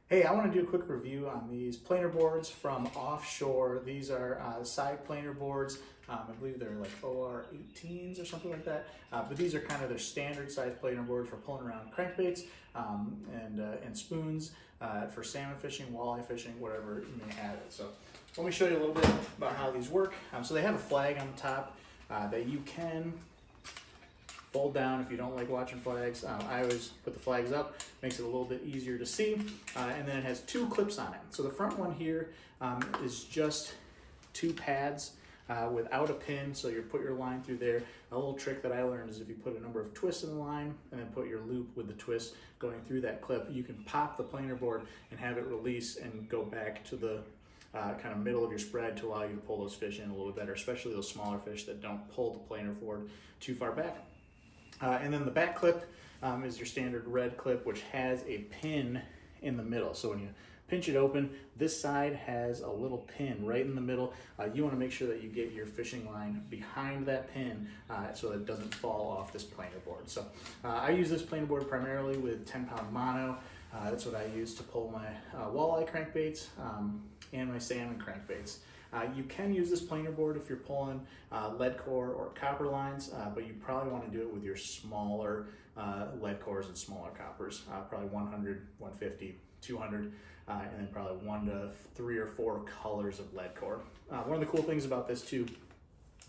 Hey, I want to do a quick review on these planer boards from Offshore. These are side planer boards. I believe they're like OR18s or something like that. But these are kind of their standard size planer boards for pulling around crankbaits and spoons for salmon fishing, walleye fishing, whatever you may have it. So let me show you a little bit about how these work. So they have a flag on the top that you can fold down if you don't like watching flags. I always put the flags up, makes it a little bit easier to see. And then it has two clips on it. So the front one here is just two pads without a pin, so you put your line through there. A little trick that I learned is if you put a number of twists in the line and then put your loop with the twist going through that clip, you can pop the planer board and have it release and go back to the kind of middle of your spread to allow you to pull those fish in a little bit better, especially those smaller fish that don't pull the planer board too far back. And then the back clip is your standard red clip, which has a pin in the middle. So when you pinch it open, this side has a little pin right in the middle. You want to make sure that you get your fishing line behind that pin so that it doesn't fall off this planer board. So I use this planer board primarily with 10-pound mono. That's what I use to pull my walleye crankbaits and my salmon crankbaits. You can use this planer board if you're pulling lead core or copper lines, but you probably want to do it with your smaller lead cores and smaller coppers, probably 100, 150, 200, and then probably 1 to 3 or 4 colors of lead core. One of the cool things about this too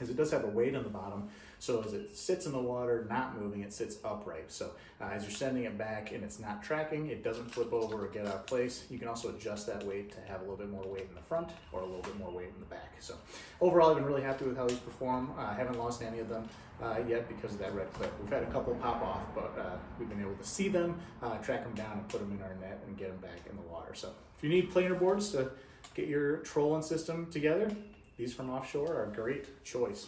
is it does have a weight on the bottom, so as it sits in the water, not moving, it sits upright. So as you're sending it back and it's not tracking, it doesn't flip over or get out of place. You can also adjust that weight to have a little bit more weight in the front or a little bit more weight in the back. So overall, I've been really happy with how these perform. I haven't lost any of them yet because of that red clip. We've had a couple pop off, but we've been able to see them, track them down, and put them in our net and get them back in the water. So if you need planer boards to get your trolling system together, these from Offshore are a great choice.